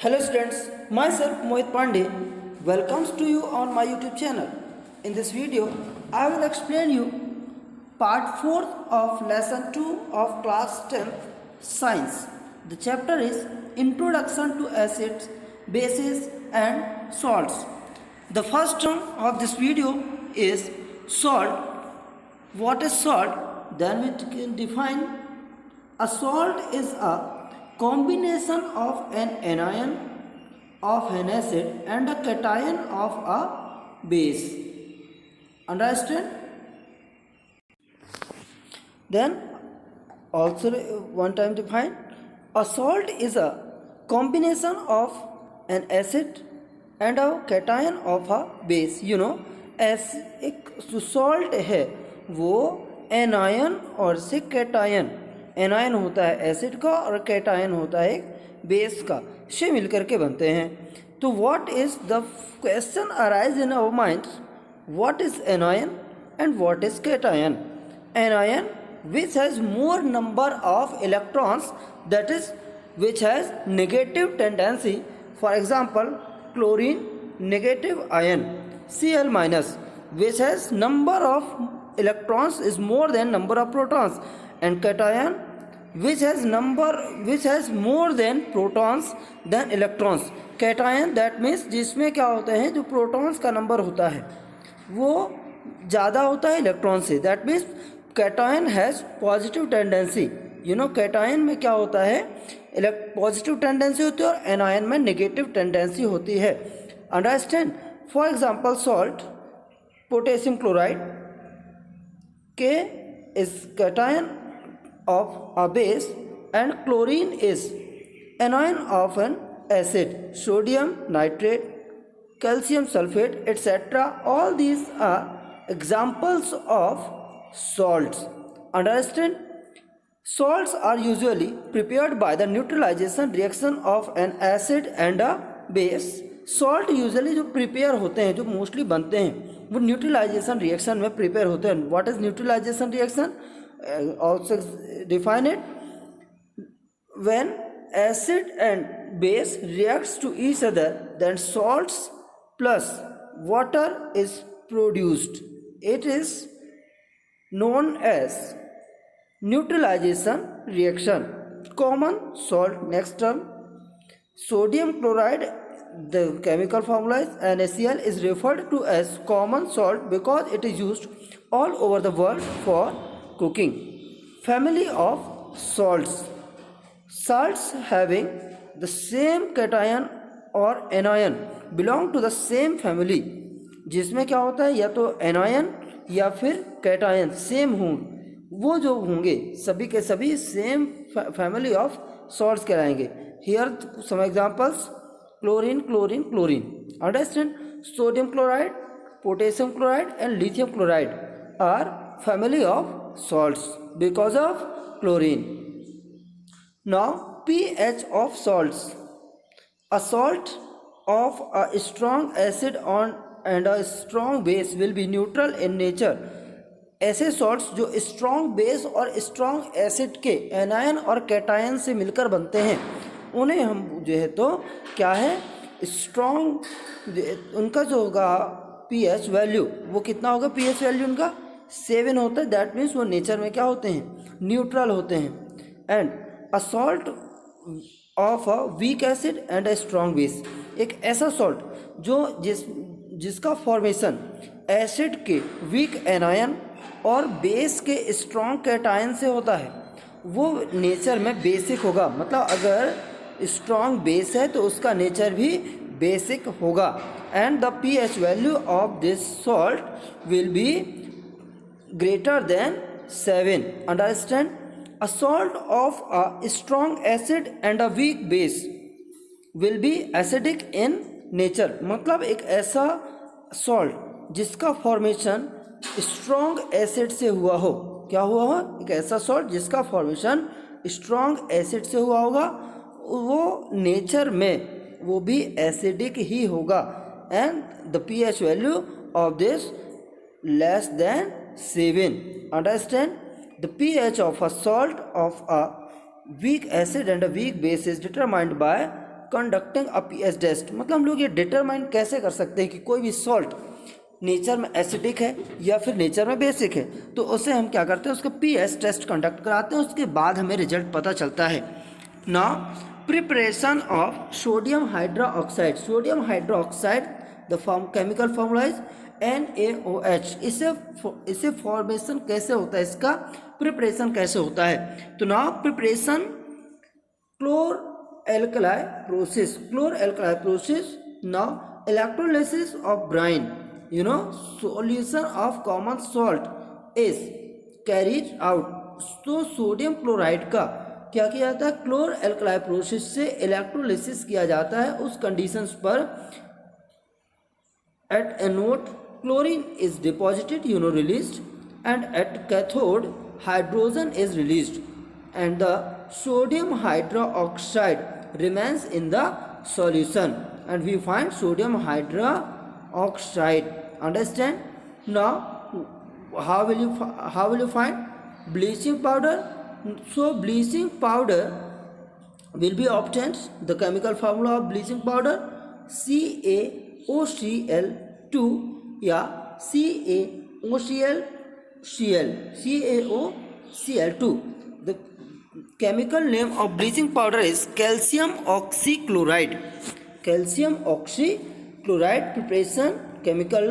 Hello students, myself Mohit Pandey welcomes to you on my YouTube channel. In this video, I will explain you part 4 of lesson 2 of class 10th science. The chapter is Introduction to Acids, Bases and Salts. The first term of this video is salt. What is salt? Then we can define a salt is a combination of an anion of an acid and a cation of a base. Understand? Then also one time define a salt is a combination of an acid and a cation of a base. You know, एक जो salt है वो anion और से cation, anion होता है acid का और कैटायन होता है एक बेस का, से मिलकर के बनते हैं. तो what is the question arise in our mind, what is anion and what is cation. Anion which has more number of electrons, that is which has negative tendency. For example, chlorine negative ion, Cl minus, which has number of electrons is more than number of protons, and cation which has more than protons than electrons. cation that means जिसमें क्या होता है, जो protons का number होता है वो ज़्यादा होता है इलेक्ट्रॉन से. That means cation has positive tendency. You know, cation में क्या होता है, पॉजिटिव टेंडेंसी होती है और एनायन में नेगेटिव टेंडेंसी होती है. Understand. For example salt, potassium chloride के is cation of a base and chlorine is anion of an acid. Sodium nitrate, calcium sulfate, etc. All these are examples of salts. Understand? Salts are usually prepared by the neutralization reaction of an acid and a base. Salt usually जो prepare होते हैं, जो mostly बनते हैं, वो neutralisation reaction में prepare होते हैं. What is neutralization reaction? Also define it. When acid and base reacts to each other, then salts plus water is produced. It is known as neutralization reaction. Common salt. Next term, sodium chloride, the chemical formula is NaCl, is referred to as common salt because it is used all over the world for cooking. Family of salts. Salts having the same cation or anion belong to the same family. जिसमें क्या होता है, या तो anion या फिर cation same होंगे, वो जो होंगे सभी के सभी सेम फैमिली ऑफ सॉल्ट्स कहलाएंगे. Here some examples: chlorine, chlorine, chlorine. Understand. Sodium chloride, potassium chloride and lithium chloride are family of salts because of chlorine. Now pH of salts. A salt of a strong acid and a strong base will be neutral in nature. ऐसे salts जो strong base और strong acid के anion और cation से मिलकर बनते हैं, उन्हें हम जो है तो क्या है, strong, उनका जो होगा pH वैल्यू वो कितना होगा, pH वैल्यू उनका 7 होता है. दैट मीन्स वो नेचर में क्या होते हैं, न्यूट्रल होते हैं. And a salt of a weak acid and a strong base. एक ऐसा सॉल्ट जो जिसका फॉर्मेशन एसिड के वीक एनायन और बेस के स्ट्रॉन्ग कैटायन से होता है, वो नेचर में बेसिक होगा. मतलब अगर स्ट्रॉन्ग बेस है तो उसका नेचर भी बेसिक होगा. And the pH value of this salt will be greater than 7. Understand? A salt of a strong acid and a weak base will be acidic in nature. मतलब एक ऐसा salt जिसका formation strong acid से हुआ हो, क्या हुआ हो, एक ऐसा सॉल्ट जिसका फॉर्मेशन स्ट्रॉन्ग एसिड से हुआ होगा, वो नेचर में वो भी एसिडिक ही होगा. And the pH value of this less than 7. Understand? The pH of a salt of a weak acid and a weak base is determined by conducting a pH test, मतलब हम लोग ये determine कैसे कर सकते हैं कि कोई भी सॉल्ट नेचर में एसिडिक है या फिर नेचर में बेसिक है, तो उसे हम क्या करते हैं, उसका पीएच टेस्ट कंडक्ट कराते हैं, उसके बाद हमें रिजल्ट पता चलता है। Now preparation of sodium hydroxide, sodium hydroxide the form chemical formula is NaOH। इसे फॉर्मेशन कैसे होता है, इसका प्रिपरेशन कैसे होता है, तो now preparation chlor alkali process, chlor alkali process. Now electrolysis of brine, solution of common salt is carried out। तो सोडियम क्लोराइड का क्या किया जाता है, क्लोर एल्कलाई प्रोसेस से इलेक्ट्रोलिसिस किया जाता है उस कंडीशंस पर at anode chlorine is deposited, released, and at cathode hydrogen is released, and the sodium hydroxide remains in the solution, and we find sodium hydroxide। Understand? Now how will you find bleaching powder? So bleaching powder will be obtained, the chemical formula of bleaching powder CaOCl2 या CaOCl2। The chemical name of bleaching powder is calcium oxychloride। Calcium oxychloride preparation, chemical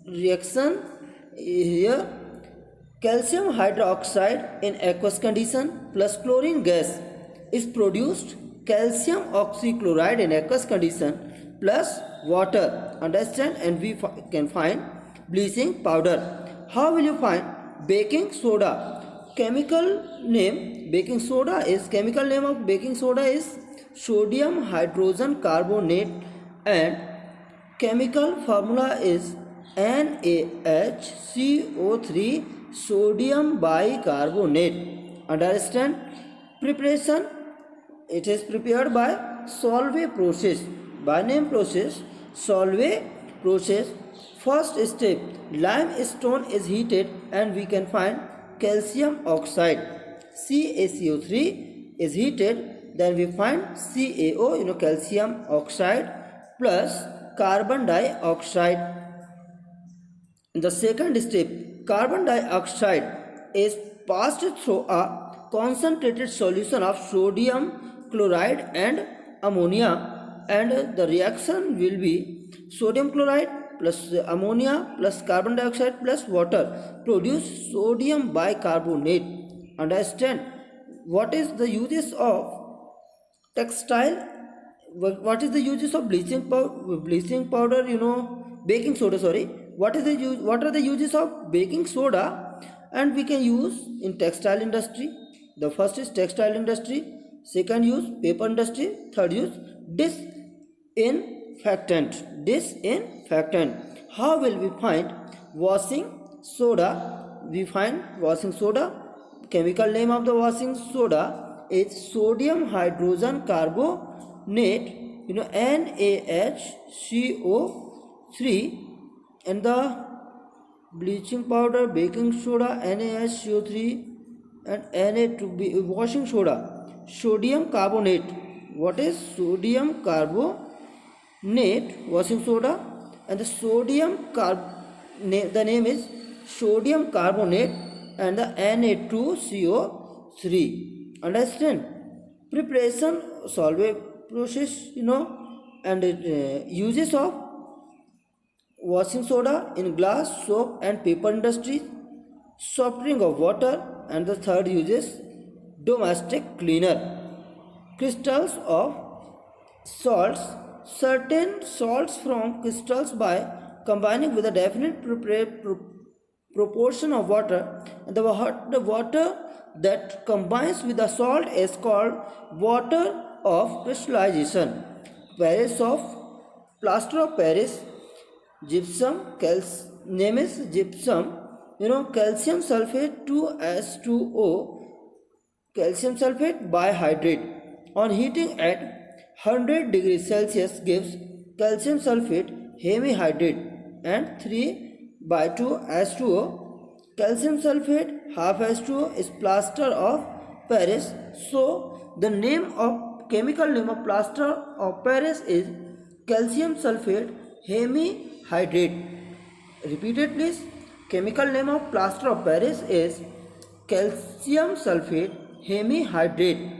reaction here, calcium hydroxide in aqueous condition plus chlorine gas is produced, calcium oxychloride in aqueous condition plus water। Understand? And we can find bleaching powder। How will you find baking soda? Chemical name baking soda is, chemical name of baking soda is sodium hydrogen carbonate, and chemical formula is NaHCO3 sodium bicarbonate। Understand? Preparation, it is prepared by Solvay process, by name process, Solvay process। First step, limestone is heated and we can find calcium oxide, CaCO3 is heated, then we find CaO, calcium oxide plus carbon dioxide। In the second step, carbon dioxide is passed through a concentrated solution of sodium chloride and ammonia, and the reaction will be sodium chloride plus ammonia plus carbon dioxide plus water produce sodium bicarbonate। Understand? What is the uses of textile, what is the uses of bleaching powder, baking soda, sorry, what are the uses of baking soda, and we can use in textile industry? The first is textile industry, second use paper industry, third use disinfectant। How will we find washing soda? We find washing soda, chemical name of the washing soda is sodium hydrogen carbonate, NaHCO3, and the bleaching powder, baking soda, NaHCO3, and Na2, washing soda, sodium carbonate। What is sodium carbonate? Washing soda, and the the name is sodium carbonate, and the Na2CO3। Understand? Preparation, Solvay process, and uses of washing soda in glass, soap and paper industries, softening of water, and the third uses domestic cleaner, crystals of salts, certain salts from crystals by combining with a definite proportion of water, and the water that combines with the salt is called water of crystallization। Paris of plaster of Paris, gypsum, name is gypsum, calcium sulfate 2S2O, calcium sulfate bihydrate on heating at 100 degrees Celsius gives calcium sulfate hemihydrate and 3/2H2O। Calcium sulfate half H2O is plaster of Paris, so the name of chemical name of plaster of Paris is calcium sulfate hemihydrate. Repeat it please. Chemical name of plaster of Paris is calcium sulfate hemihydrate.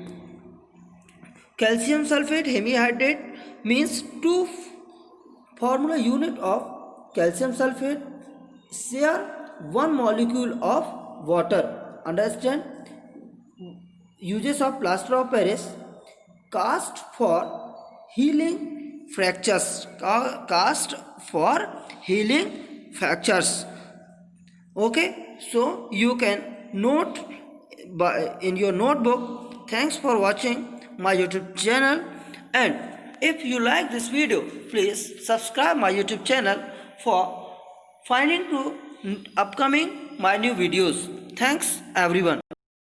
Calcium sulfate hemihydrate means two formula unit of calcium sulfate share one molecule of water. Understand? Uses of plaster of Paris: cast for healing fractures. Cast for healing fractures. Okay, so you can note in your notebook. Thanks for watching my YouTube channel, and if you like this video, please subscribe my YouTube channel for finding to upcoming my new videos. Thanks everyone.